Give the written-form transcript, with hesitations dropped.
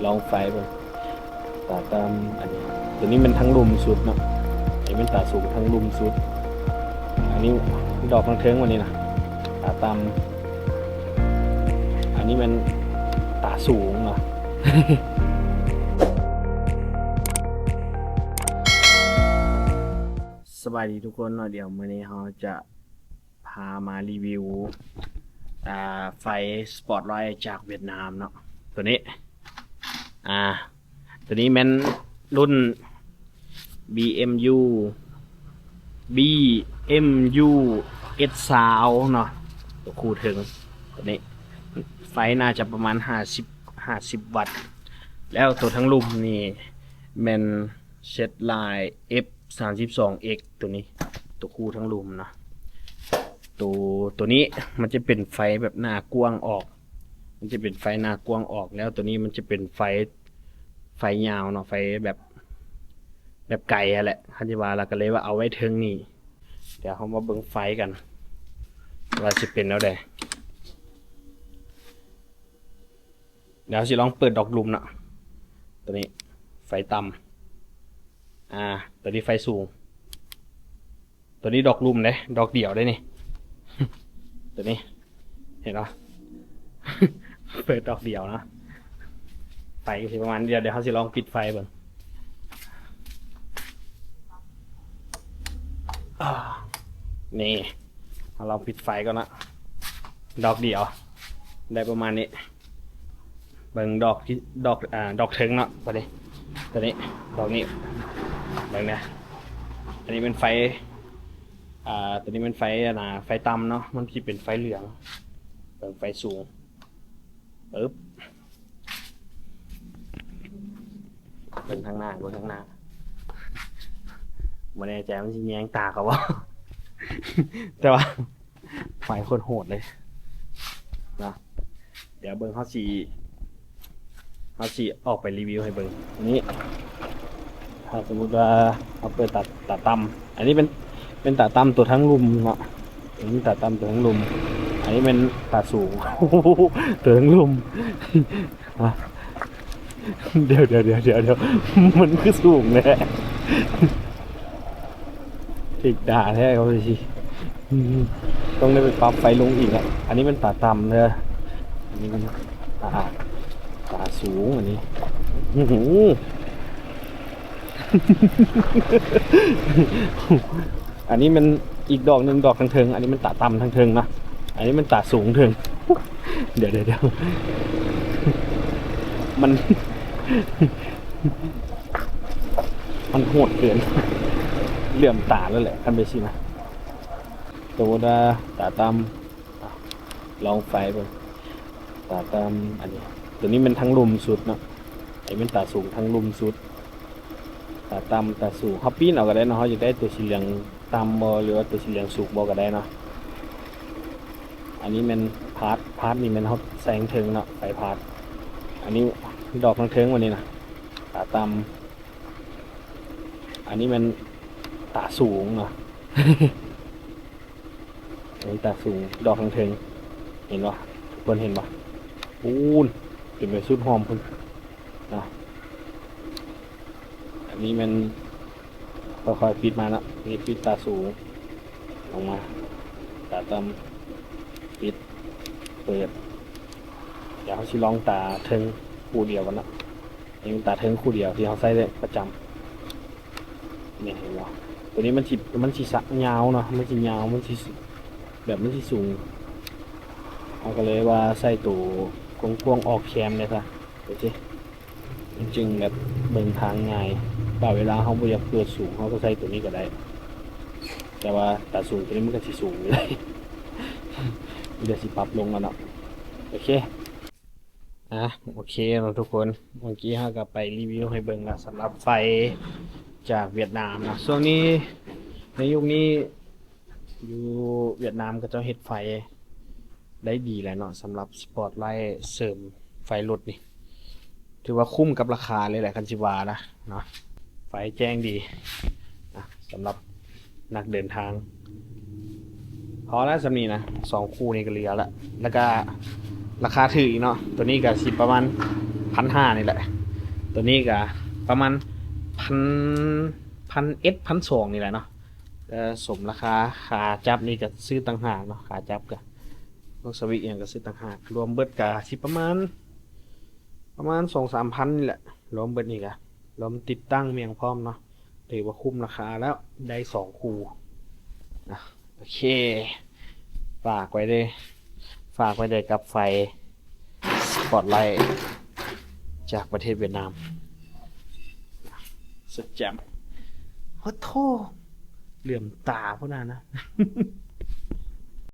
ลองไฟไปตาตามอันนี้ตัวนี้มันทั้งลุมสุดเนาะไอ้เป็นตาสูงทั้งลุมสุดอันนี้ดอกทั้งเทิงวันนี้นะตาตามอันนี้มันตาสูงเนาะ สบายดีทุกคนเนาะเดี๋ยวมื้อนี้เราจะพามารีวิวไฟสปอตไลท์จากเวียดนามเนาะตัวนี้ตัวนี้มันรุ่น BMU S20 เนาะตัวคู่ถึงตัวนี้ไฟน่าจะประมาณ50วัตต์แล้วตัวทั้งลุมนี่มันเซตไลน์ F32X ตัวนี้ตัวคู่ทั้งลุมเนาะตัวนี้มันจะเป็นไฟแบบหน้ากว้างออกมันจะเป็นไฟหน้ากว้างออกแล้วตัวนี้มันจะเป็นไฟยาวเนาะไฟแบบไกลอะแหละคันจิวาเราก็เลยว่าเอาไว้เทิงนี่เดี๋ยวเขามาเบิ่งไฟกันว่าจะเป็นแล้วใดเดี๋ยวสิลองเปิดดอกลุมเนาะตัวนี้ไฟต่ำตัวนี้ไฟสูงตัวนี้ดอกลุมเลยดอกเดี่ยวได้นี่ ตัวนี้เห็นปะ เปิดดอกเดี่ยวนะไฟก็สิประมาณเดี๋ยวเขาสิลองปิดไฟเบิ่งนี่เราลองปิดไฟก่อนนะดอกเดี่ยวได้ประมาณนี้เบิ่งดอกเทิงเนาะตัวนี้ดอกนี้เบิ่งนะอันนี้เป็นไฟตัวนี้เป็นไฟไฟต่ำเนาะมันที่เป็นไฟเหลืองเบิ่งไฟสูงปึ๊บเบิ่งข้างหน้าไม่แน่ใจมันจะแยงตาเขาว่า แต่ว่าไฟโคตรโหดเลยนะเดี๋ยวเบิ่งเขาสีออกไปรีวิวให้เบิ่งอันนี้ถ้าสมมติว่าเอาเปิดตาต่ำอันนี้เป็นตาต่ำตัวทั้งลุมเนาะอันนี้ตาต่ำตัวทั้งลุมอันนี้เป็นตาสูง ตัวทั้งลุม เดี๋ยวมันคือสูงเลยติดด่าแท้เขาเลยสิต้องได้ไปปรับไฟลงอีกอ่ะอันนี้เป็นตาต่ำเลยอันนี้มันตาสูงอันนี้อันนี้มันอีกดอกหนึ่งดอกทางเทิงอันนี้มันตาต่ำทางเทิงนะอันนี้มันตาสูงเทิงเดี๋ยวมันโหดเกินเหลื่อมตาแล้วแหละคันไปสินะตัวตาต่ำลองไฟไปตาต่ำอันนี้ตัวนี้มันทั้งลุมสุดเนาะไอ้เป็นตาสูงทั้งลุมสุดตาต่ำตาสูงเขาปีนเอาก็ได้เนาะเขาจะได้ตัวสีเหลืองต่ำบอหรือว่าตัวสีเหลืองสูงบอก็ได้เนาะอันนี้มันพาร์ทนี่มันเขาแสงเทิงเนาะไฟพาร์ทอันนี้ดอกทั้งเทิงวันนี้นะตาต่ำอันนี้มันตาสูงเนาะ อันนี้ตาสูงดอกทั้งเทิงเห็นปะทุกคนเห็นปะปูนเป็นแบบสุดหอมพุ่นนะอันนี้มันค่อยๆปิดมาแล้วนี่ปิดตาสูงออกมาตาต่ำปิดเปิดเดี๋ยวเขาชิลองตาเทิงคู่เดียวกันนะนี่เป็นตาเทิงคู่เดียวที่เขาใส่ได้ประจำนี่เห็นปะตัวนี้มันสีสักยาวเนาะมันสียาวมันสีแบบมันสีสูงเขาก็เลยว่าใส่ตัวกวงออกแคมเลยค่ะเดี๋ยวสิจริงแบบเบิ่งทางง่ายบ่าเวลาเขาไม่อยากเปิดสูงเขาก็ใส่ตัวนี้ก็ได้แต่ว่าตาสูงตัวนี้มันก็สีสูงเลย เดี๋ยวสิปรับลงแล้วเนาะโอเคโอเคเราทุกคนเมื่อกี้เราก็ไปรีวิวให้เบิ่งละสำหรับไฟจากเวียดนามนะช่วงนี้ในยุคนี้อยู่เวียดนามก็จะเฮ็ดไฟได้ดีแล้วเนาะสำหรับสปอตไลท์เสริมไฟรถนี่ถือว่าคุ้มกับราคาเลยแหละคันจิวานะเนาะไฟแจ้งดีนะสำหรับนักเดินทางพอแล้วสำนีนะ2 คู่นี้ก็เหลือแล้วก็ราคาถืออีกเนาะตัวนี้ก็สิประมาณ 1,500นี่แหละ ตัวนี้ก็ประมาณ1,200นี่แหละเนาะสมราคาขาจับนี่ก็ซื้อต่างหากเนาะขาจับก็พวกสวิตช์อย่างก็ซื้อต่างหากรวมเบิดก็สิประมาณ 2-3 พันนี่แหละรวมเบิดนี่ก็รวมติดตั้งเมียงพร้อมเนาะถือว่าคุ้มราคาแล้วได้2 คู่นะโอเคฝากไว้เลยกับไฟสปอตไลท์จากประเทศเวียดนามสุดแจ่มโอ้โธ่เหลื่อมตาพวกนั้นนะ